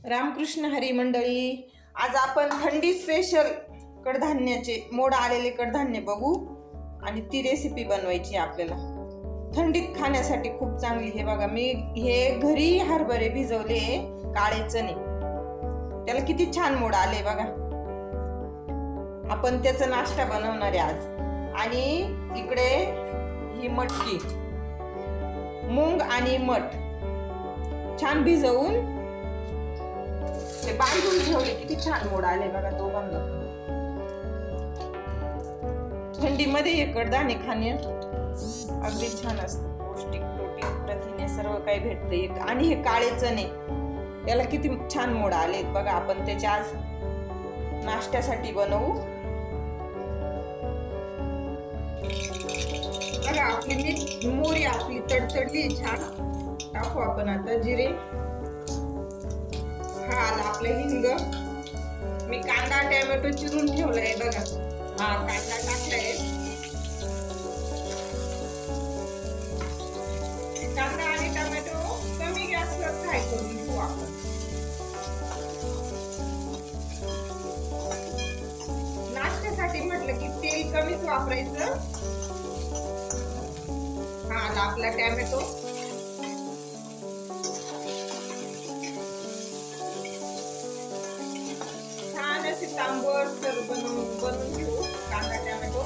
रामकृष्ण हरी मंडळी, आज आपण थंडी स्पेशल कडधान्याचे मोड आलेले कडधान्य बघू आणि ती रेसिपी बनवायची आपल्याला. थंडीत खाण्यासाठी खूप चांगली. हे बघा, मी हे घरी हरभरे भिजवले, काळे चणे, त्याला किती छान मोड आले बघा. आपण त्याचा नाश्ता बनवणार आहे आज. आणि इकडे ही मटकी, मूग आणि मठ छान भिजवून ते बांधून ठेवले. किती छान मोड आले बघा दोघांना. थंडीमध्ये हे कडधान्य खाणे अगदी छान असतं. पौष्टिक, प्रोटीन, प्रथिने सर्व काही भेटते. आणि हे काळे चणे, त्याला किती छान मोड आले बघा. आपण त्याचे आज नाश्त्यासाठी बनवू. बघा, आपली मोरी आपली तडतडली छान. टाकू आपण आता जिरे. हा आला आपला हिंग. मी कांदा टोमॅटो चिरून ठेवलाय बघा. हा कांदा टाकलाय. कांदा आणि टोमॅटो कमी गॅसवर फ्राय करून घेऊ आपण. नाश्त्यासाठी म्हटलं की तेल कमीच वापरायचं. हा आला आपला टोमॅटो. तांबट तर बनवून घेऊ कांदा टोमॅटो.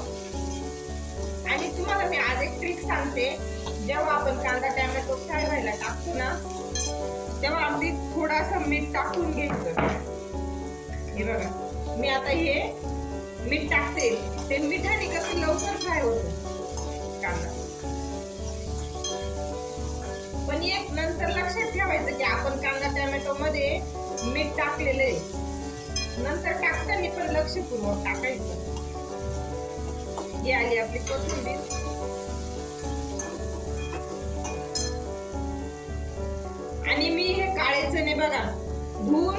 आणि तुम्हाला मी आज एक ट्रिक सांगते. जेव्हा आपण कांदा टोमॅटो फ्राय व्हायला टाकतो ना, तेव्हा अगदी थोडासा मीठ टाकून घ्यायचं. हे बघा, मी आता हे मीठ टाकते. ते मिठाने कसं लवकर फ्राय होतो कांदा. पण एक नंतर लक्षात ठेवायचं की आपण कांदा टोमॅटो मध्ये मीठ टाकलेलं आहे. नंतर टाकताना पण लक्षपूर्वक टाकायचं. ही आली आपली कोथिंबीर. आणि मी हे काळे चणे बघा धुवून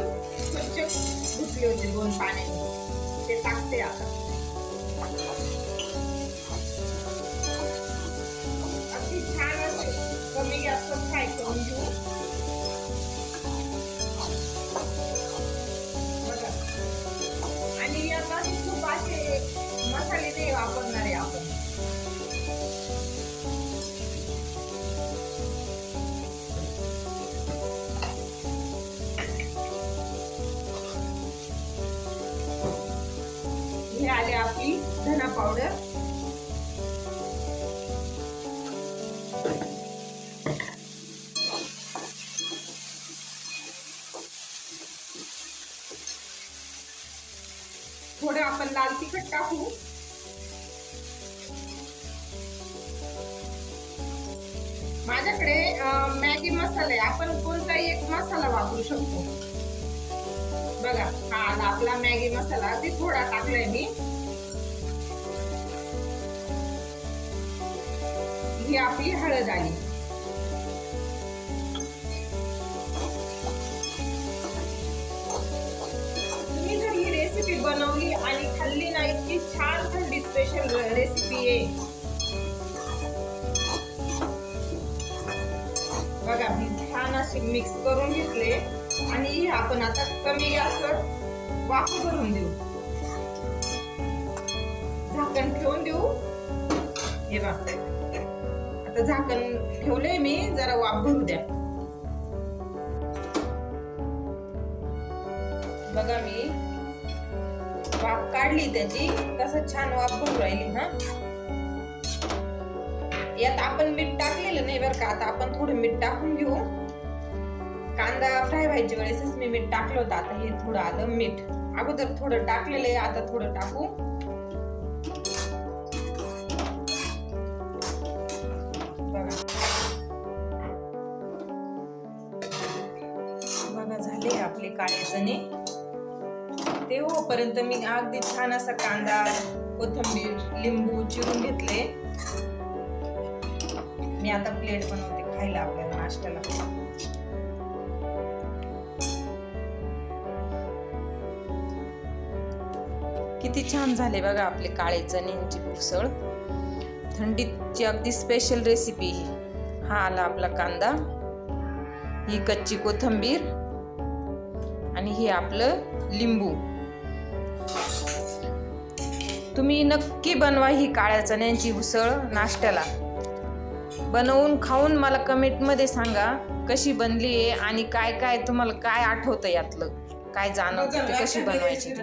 स्वच्छ धुतले होते 2 पाण्याने. ते टाकते आता. अगदी छान असे कमी गॅसवर फ्राय करून घेऊ. आणि आता खूप असे मसाले नाही वापरणार आहे आपण. हे आले आपली धना पावडर. थोडं आपण लाल तिखट टाकू. माझ्याकडे मॅगी मसाला आहे. आपण कोणताही एक मसाला वापरू शकतो. बघा, हा आला आपला मॅगी मसाला. ते थोडा टाकलाय मी. ही आपली हळद आली. रेसिपी बनवली आणि खाल्ली ना, इतकी छान थंडी स्पेशल रेसिपी आहे बघा. मी छान अशी मिक्स करून घेतले. आणि आपण आता कमी गॅसवर वाफ भरून देऊ. झाकण ठेवून देऊ. हे बघा, आता झाकण ठेवलंय मी. जरा वाफ भरू द्या. बघा, मी वाफ काढली त्याची. कसं छान वाफ भरू राहिली. हा, यात आपण मीठ टाकलेलं नाही बरं का. आता आपण थोडं मीठ टाकून घेऊ. कांदा फ्राय व्हायच्या वेळेसच मी मीठ टाकलं होतं. आता हे थोडं आलं मीठ. अगोदर थोडं टाकलेलं आहे, आता थोडं टाकू. बघा, झाले आपले काळे चणे. ते होईपर्यंत मी अगदी छान असा कांदा, कोथिंबीर, लिंबू चिरून घेतले. मी आता प्लेट बनवते खायला आपल्याला नाश्त्याला. किती छान झाले बघा आपले काळे चण्यांची उसळ. थंडीची अगदी स्पेशल रेसिपी. हा आला आपला कांदा, ही कच्ची कोथिंबीर आणि हे आपलं लिंबू. तुम्ही नक्की बनवा ही काळ्या चण्यांची उसळ नाश्त्याला. बनवून खाऊन मला कमेंटमध्ये सांगा कशी बनली आहे आणि काय काय तुम्हाला काय आठवतं यातलं, काय जाणवतं ते कशी बनवायची.